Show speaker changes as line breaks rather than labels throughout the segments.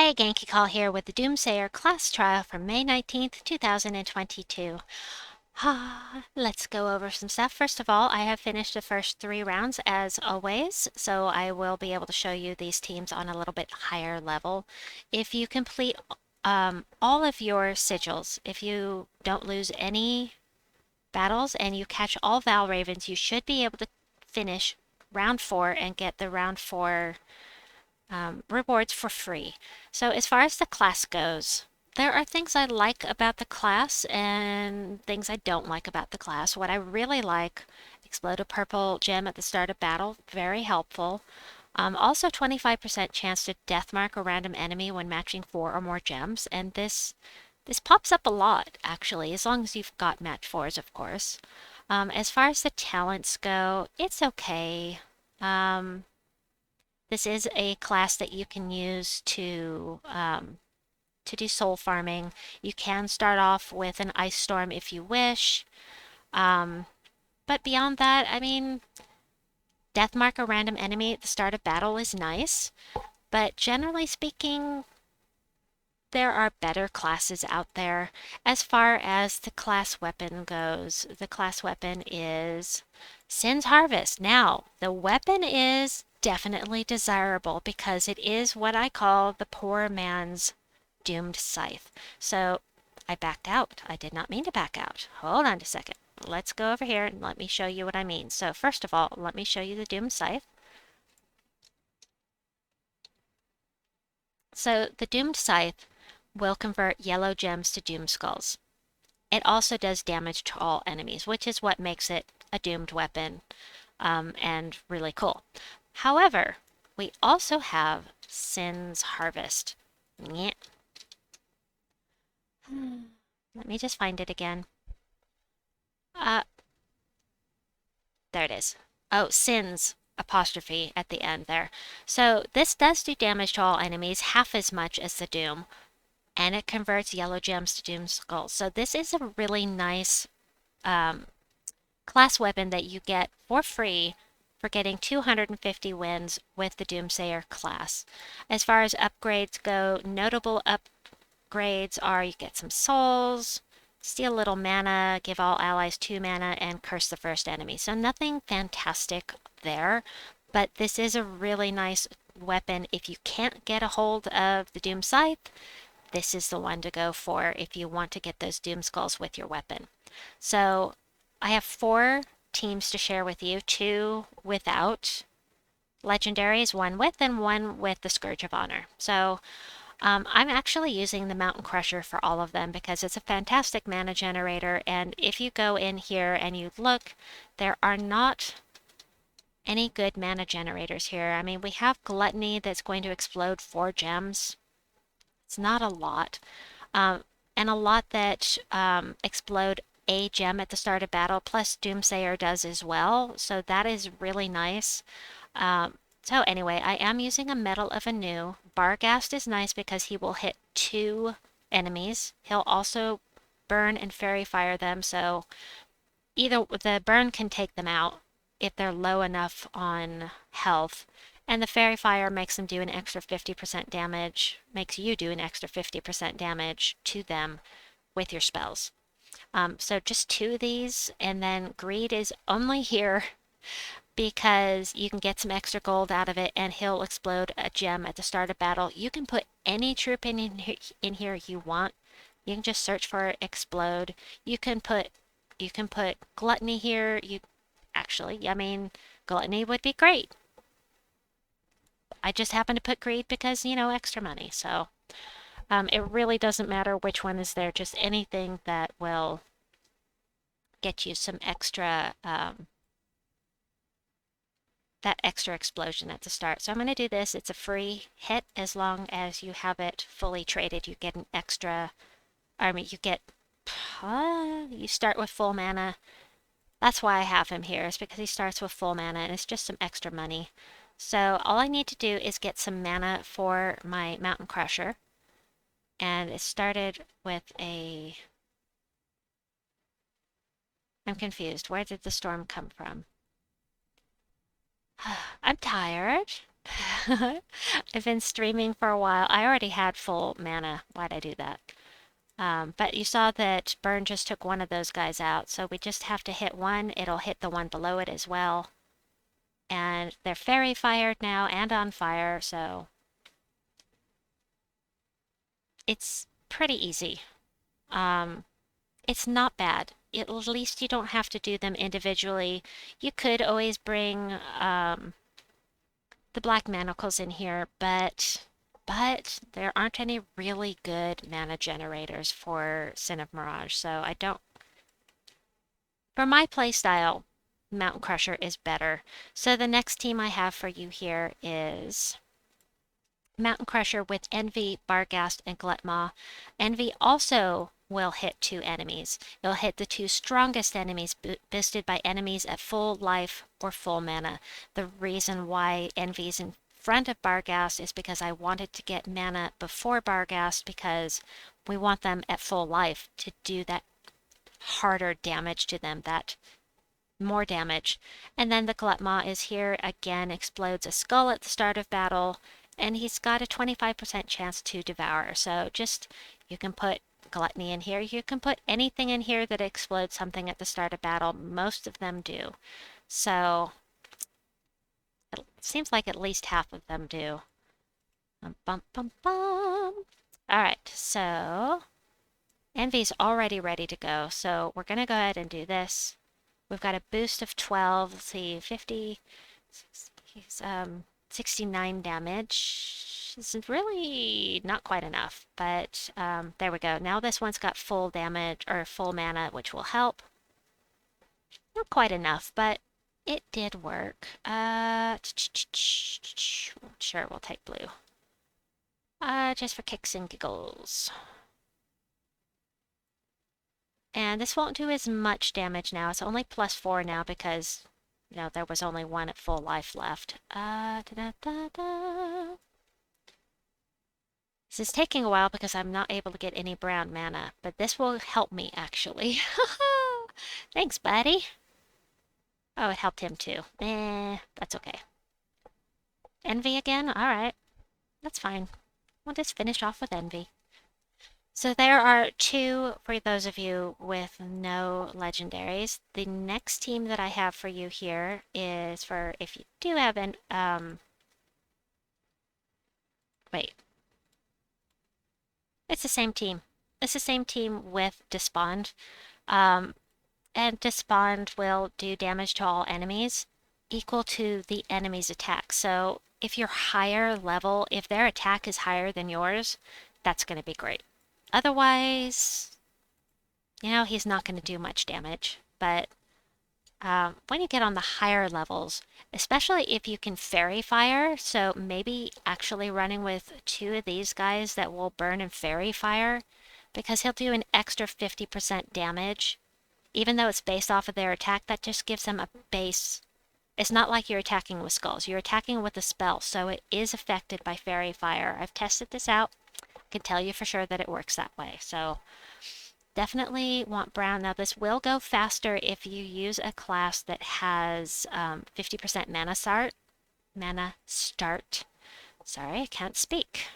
Hi, Genki Call here with the Doomsayer class trial for May 19th, 2022. Let's go over some stuff. First of all, I have finished the first 3 rounds as always, so I will be able to show you these teams on a little bit higher level. If you complete all of your sigils, if you don't lose any battles and you catch all Val Ravens, you should be able to finish round 4 and get the round 4 rewards for free. So as far as the class goes, there are things I like about the class and things I don't like about the class. What I really like, explode a purple gem at the start of battle, very helpful. Also 25% chance to deathmark a random enemy when matching 4 or more gems, and this pops up a lot actually, as long as you've got match 4s, of course. As far as the talents go, it's okay. This is a class that you can use to do soul farming. You can start off with an ice storm if you wish. But beyond that, I mean, deathmark a random enemy at the start of battle is nice. But generally speaking, there are better classes out there. As far as the class weapon goes, the class weapon is Sin's Harvest. Now, the weapon is definitely desirable because it is what I call the poor man's doomed scythe. So I backed out. I did not mean to back out. Hold on a second. Let's go over here and let me show you what I mean. So first of all, let me show you the doomed scythe. So the doomed scythe will convert yellow gems to doom skulls. It also does damage to all enemies, which is what makes it a doomed weapon and really cool. However, we also have Sin's Harvest. Let me just find it again. There it is. Oh, Sin's apostrophe at the end there. So this does do damage to all enemies, half as much as the Doom, and it converts yellow gems to Doom Skulls. So this is a really nice class weapon that you get for free for getting 250 wins with the Doomsayer class. As far as upgrades go, notable upgrades are you get some souls, steal a little mana, give all allies 2 mana, and curse the first enemy. So nothing fantastic there, but this is a really nice weapon. If you can't get a hold of the Doom Scythe, this is the one to go for if you want to get those Doom Skulls with your weapon. So I have 4 teams to share with you, 2 without Legendaries, 1 with, and 1 with the Scourge of Honor. So I'm actually using the Mountain Crusher for all of them because it's a fantastic mana generator, and if you go in here and you look, there are not any good mana generators here. I mean, we have Gluttony that's going to explode 4 gems. It's not a lot. And a lot that explode a gem at the start of battle, plus Doomsayer does as well, so that is really nice. So anyway, I am using a Metal of Anu. Barghast is nice because he will hit 2 enemies. He'll also burn and fairy fire them, so either the burn can take them out if they're low enough on health, and the fairy fire makes them do an extra 50% damage, makes you do an extra 50% damage to them with your spells. So just 2 of these, and then greed is only here because you can get some extra gold out of it, and he'll explode a gem at the start of battle. You can put any troop in here you want. You can just search for explode. You can put Gluttony here. Actually, I mean, Gluttony would be great. I just happen to put greed because, you know, extra money. So it really doesn't matter which one is there, just anything that will get you some extra, that extra explosion at the start. So I'm going to do this. It's a free hit as long as you have it fully traded. You get an extra, I mean, you start with full mana. That's why I have him here, is because he starts with full mana and it's just some extra money. So all I need to do is get some mana for my Mountain Crusher. And it started with a... I'm confused. Where did the storm come from? I'm tired. I've been streaming for a while. I already had full mana. Why'd I do that? But you saw that Burn just took one of those guys out, so we just have to hit one. It'll hit the one below it as well. And they're fairy fired now and on fire, so it's pretty easy. Um, it's not bad. At least you don't have to do them individually. You could always bring the black manacles in here, but there aren't any really good mana generators for Sin of Mirage, so I don't. For my playstyle, Mountain Crusher is better. So the next team I have for you here is Mountain Crusher with Envy, Barghast, and Glutmaw. Envy also will hit two enemies. It'll hit the two strongest enemies boosted by enemies at full life or full mana. The reason why Envy's in front of Barghast is because I wanted to get mana before Barghast because we want them at full life to do that harder damage to them, that more damage. And then the Glutmaw is here again, explodes a skull at the start of battle, and he's got a 25% chance to devour. So just, you can put Gluttony in here. You can put anything in here that explodes something at the start of battle. Most of them do. So it seems like at least half of them do. Bum, bum, bum. All right, so Envy's already ready to go. So we're going to go ahead and do this. We've got a boost of 12, let's see, 50, 69 damage. This is really not quite enough, but there we go. Now this one's got full damage, or full mana, which will help. Not quite enough, but it did work. Sure, we'll take blue. Just for kicks and giggles. And this won't do as much damage now. It's only +4 now because, you know, there was only one at full life left. This is taking a while because I'm not able to get any brown mana, but this will help me, actually. Thanks, buddy. Oh, it helped him too. That's okay. Envy again? Alright. That's fine. We'll just finish off with Envy. So there are two for those of you with no legendaries. The next team that I have for you here is for if you do have an wait. It's the same team. It's the same team with Despond. And Despond will do damage to all enemies equal to the enemy's attack. So if you're higher level, if their attack is higher than yours, that's going to be great. Otherwise, you know, he's not going to do much damage. But when you get on the higher levels, especially if you can fairy fire, so maybe actually running with two of these guys that will burn and fairy fire, because he'll do an extra 50% damage. Even though it's based off of their attack, that just gives them a base. It's not like you're attacking with skulls. You're attacking with a spell, so it is affected by fairy fire. I've tested this out. Can tell you for sure that it works that way. So definitely want brown. Now this will go faster if you use a class that has 50% mana start. Mana start. Sorry, I can't speak.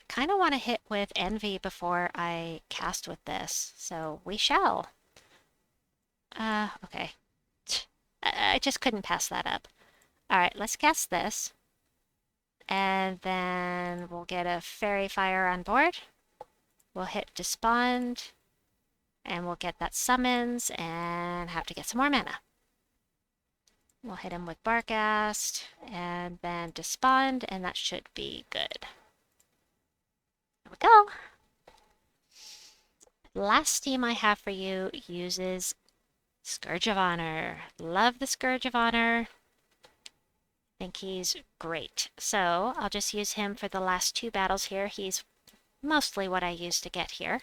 Kind of want to hit with Envy before I cast with this, so we shall. Okay. I just couldn't pass that up. All right, let's cast this. And then we'll get a fairy fire on board. We'll hit Despond, and we'll get that summons, and have to get some more mana. We'll hit him with Barghast, and then Despond, and that should be good. There we go. Last team I have for you uses Scourge of Honor. Love the Scourge of Honor. Think he's great. So I'll just use him for the last two battles here. He's mostly what I used to get here.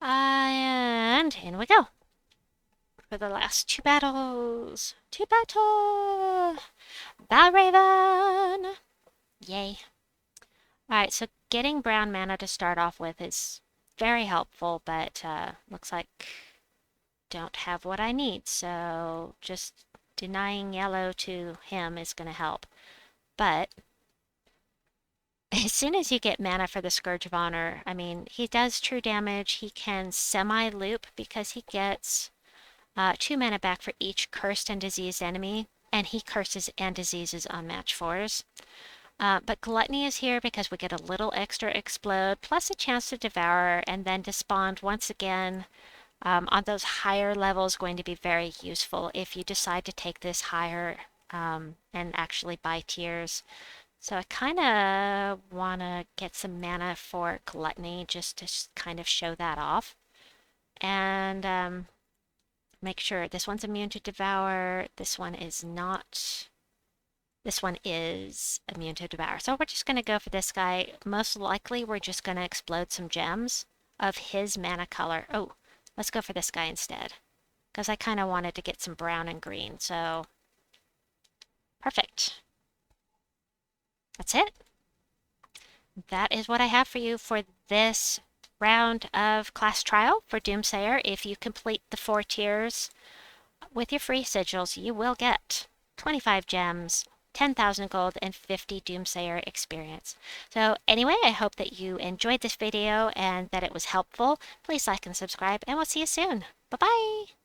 And in we go. For the last two battles. Two battle! Valraven! Yay. Alright, so getting brown mana to start off with is very helpful, but looks like don't have what I need, so just denying yellow to him is going to help. But as soon as you get mana for the Scourge of Honor, I mean, he does true damage. He can semi-loop because he gets 2 mana back for each cursed and diseased enemy, and he curses and diseases on match 4s. But Gluttony is here because we get a little extra explode, plus a chance to devour, and then Despond once again on those higher levels going to be very useful if you decide to take this higher and actually buy tiers. So I kind of want to get some mana for Gluttony just to kind of show that off. And make sure this one's immune to Devour, this one is not. This one is immune to Devour. So we're just going to go for this guy. Most likely we're just going to explode some gems of his mana color. Oh, let's go for this guy instead, because I kind of wanted to get some brown and green. So perfect. That's it. That is what I have for you for this round of class trial for Doomsayer. If you complete the 4 tiers with your free sigils, you will get 25 gems, 10,000 gold, and 50 Doomsayer experience. So anyway, I hope that you enjoyed this video and that it was helpful. Please like and subscribe, and we'll see you soon. Bye-bye!